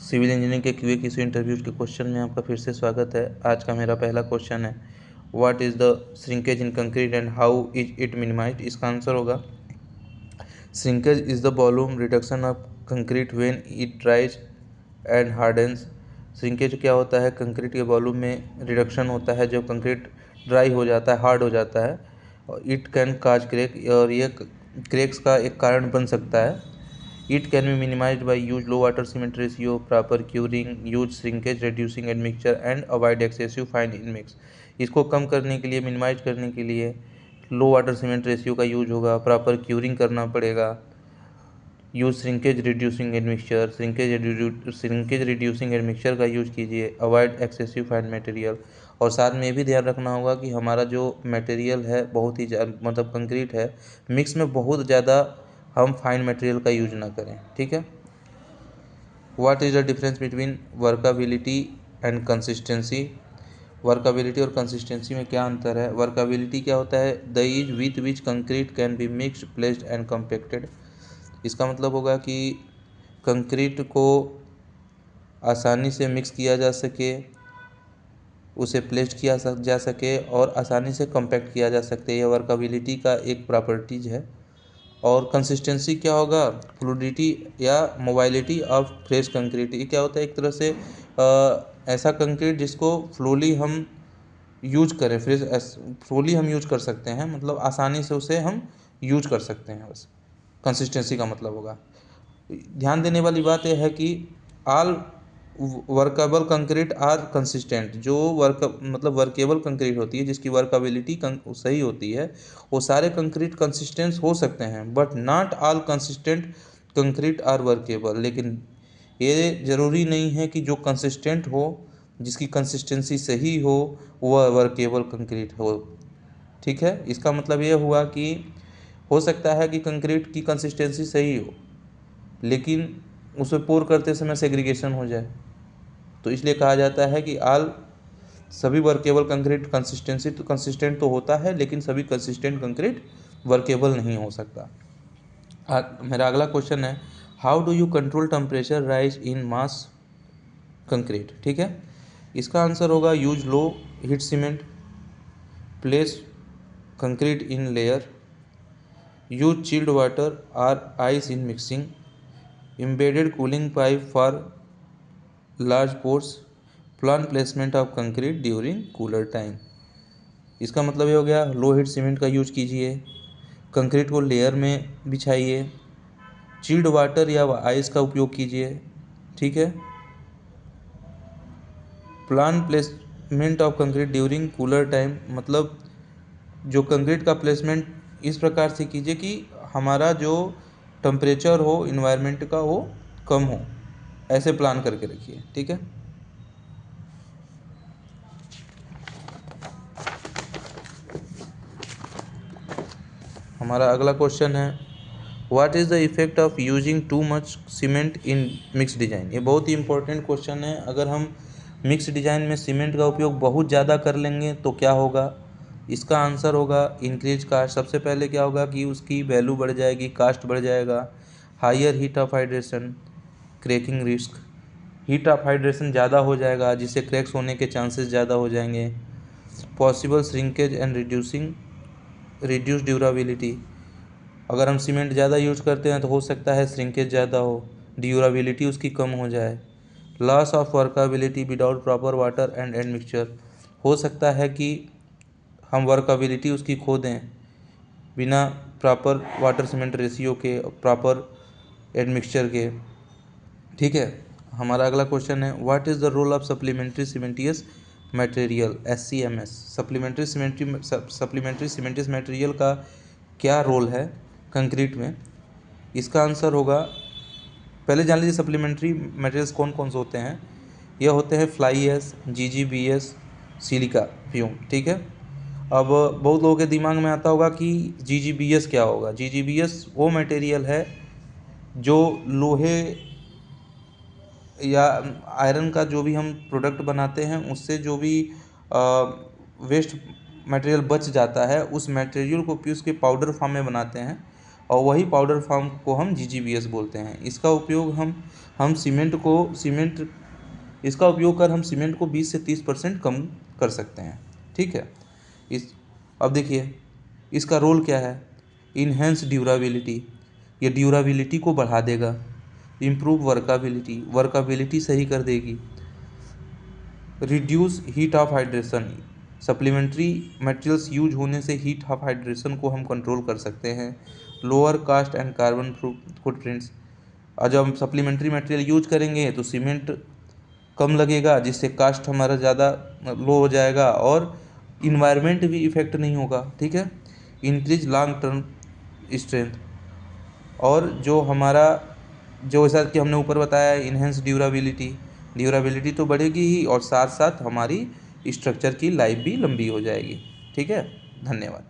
Civil engineering के QA किसी interviews के क्वेश्चन में आपका फिर से स्वागत है। आज का मेरा पहला क्वेश्चन है, what is the shrinkage in concrete and how is it minimised. इसका आंसर होगा, shrinkage is the volume reduction of concrete when it ड्राइज and hardens. Shrinkage क्या होता है? कंक्रीट के वॉल्यूम में रिडक्शन होता है जब कंक्रीट ड्राई हो जाता है, हार्ड हो जाता है। और इट कैन काज क्रेक, और ये क्रेक्स का एक कारण बन सकता है। It can be minimized by use low water cement ratio, proper curing, use shrinkage reducing admixture and avoid excessive fine in mix। इसको कम करने के लिए, मिनिमाइज करने के लिए लो वाटर सीमेंट रेशियो का यूज होगा, प्रॉपर क्यूरिंग करना पड़ेगा, use shrinkage reducing admixture, shrinkage reducing admixture का यूज कीजिए, अवॉइड एक्सेसिव फाइन मटेरियल। और साथ में ये भी ध्यान रखना होगा कि हमारा जो मटेरियल है बहुत ही मतलब कंक्रीट है, मिक्स में बहुत ज़्यादा हम फाइन मटेरियल का यूज ना करें। ठीक है। What is the difference between workability and consistency. Workability और कंसिस्टेंसी में क्या अंतर है? वर्कबिलिटी क्या होता है? The is with which concrete can be mixed, placed and compacted. इसका मतलब होगा कि कंक्रीट को आसानी से मिक्स किया जा सके, उसे प्लेस्ड किया जा सके और आसानी से कम्पैक्ट किया जा सकते। यह वर्कबिलिटी का एक प्रॉपर्टीज है। और कंसिस्टेंसी क्या होगा? फ्लूडिटी या मोबाइलिटी ऑफ फ्रेश कंक्रीट। ये क्या होता है? एक तरह से ऐसा कंक्रीट जिसको फ्लोली हम यूज करें, फ्लोली हम यूज कर सकते हैं, मतलब आसानी से उसे हम यूज कर सकते हैं। बस कंसिस्टेंसी का मतलब होगा। ध्यान देने वाली बात यह है कि all workable concrete are consistent. जो वर्केबल कंक्रीट होती है, जिसकी वर्केबिलिटी सही होती है, वो सारे कंक्रीट कंसिस्टेंट हो सकते हैं, but not all consistent concrete are workable. लेकिन ये ज़रूरी नहीं है कि जो कंसिस्टेंट हो, जिसकी कंसिस्टेंसी सही हो, वह वर्केबल कंक्रीट हो। ठीक है। इसका मतलब ये हुआ कि हो सकता है कि कंक्रीट की कंसिस्टेंसी सही हो, लेकिन उसे पोर करते समय सेग्रीगेशन हो जाए, तो इसलिए कहा जाता है कि सभी वर्केबल कंक्रीट कंसिस्टेंट तो होता है, लेकिन सभी कंसिस्टेंट कंक्रीट वर्केबल नहीं हो सकता। मेरा अगला क्वेश्चन है, how do you control temperature rise in mass concrete. ठीक है। इसका आंसर होगा, use low heat cement, place concrete in layer, use chilled water और ice in mixing, embedded cooling pipe for large pours, plan placement of concrete during cooler time. इसका मतलब ये हो गया, लो हीट सीमेंट का use कीजिए, concrete को layer में बिछाइए, चिल्ड वाटर या आइस का उपयोग कीजिए। ठीक है। Plan placement of concrete during cooler time, मतलब जो कंक्रीट का प्लेसमेंट इस प्रकार से कीजिए कि हमारा जो टेम्परेचर हो इन्वायरमेंट का वो कम हो, ऐसे प्लान करके रखिए। ठीक है। हमारा अगला क्वेश्चन है, what is the effect of using too much cement in mix design. ये बहुत ही इंपॉर्टेंट क्वेश्चन है। अगर हम मिक्स डिज़ाइन में सीमेंट का उपयोग बहुत ज़्यादा कर लेंगे तो क्या होगा? इसका आंसर होगा, इंक्रीज कास्ट। सबसे पहले क्या होगा कि उसकी वैल्यू बढ़ जाएगी, कास्ट बढ़ जाएगा। Higher heat of hydration, cracking risk. Heat of hydration ज़्यादा हो जाएगा, जिससे क्रैक्स होने के चांसेस ज़्यादा हो जाएंगे। Possible shrinkage and reduce durability. अगर हम सीमेंट ज़्यादा यूज करते हैं तो हो सकता है श्रिंकेज ज़्यादा हो, ड्यूराबिलिटी उसकी कम हो जाए। Loss of workability without proper water and admixture. हो सकता है कि हम वर्कबिलिटी उसकी खो दें बिना प्रॉपर वाटर सीमेंट रेशियो के, प्रॉपर एडमिक्सचर के। ठीक है। हमारा अगला क्वेश्चन है, what is the role of supplementary cementitious material, SCMS। Supplementary cementitious material का क्या रोल है कंक्रीट में? इसका आंसर होगा, पहले जान लीजिए सप्लीमेंट्री मटेरियल्स कौन कौन से होते हैं। यह होते हैं fly ash, GGBS, silica fume. ठीक है। अब बहुत लोगों के दिमाग में आता होगा कि GGBS क्या होगा। GGBS वो मटेरियल है जो लोहे या आयरन का जो भी हम प्रोडक्ट बनाते हैं, उससे जो भी वेस्ट मटेरियल बच जाता है, उस मटेरियल को पीस के पाउडर फॉर्म में बनाते हैं और वही पाउडर फॉर्म को हम GGBS बोलते हैं। इसका उपयोग हम सीमेंट इसका उपयोग कर हम सीमेंट को 20 से 30% कम कर सकते हैं। ठीक है। अब देखिए इसका रोल क्या है। इन्हेंस ड्यूराबिलिटी, ये ड्यूराबिलिटी को बढ़ा देगा। इम्प्रूव वर्काबिलिटी सही कर देगी। Reduce heat of hydration, supplementary materials use होने से हीट ऑफ हाइड्रेशन को हम कंट्रोल कर सकते हैं। Lower caste and carbon footprints, और जब हम सप्लीमेंट्री मटेरियल यूज करेंगे तो सीमेंट कम लगेगा, जिससे कास्ट हमारा ज़्यादा लो हो जाएगा और इन्वायरमेंट भी इफेक्ट नहीं होगा। ठीक है। इंक्रीज लॉन्ग टर्म स्ट्रेंथ, और जो जैसा कि हमने ऊपर बताया इन्हेंस ड्यूराबिलिटी तो बढ़ेगी ही, और साथ साथ हमारी स्ट्रक्चर की लाइफ भी लंबी हो जाएगी। ठीक है। धन्यवाद।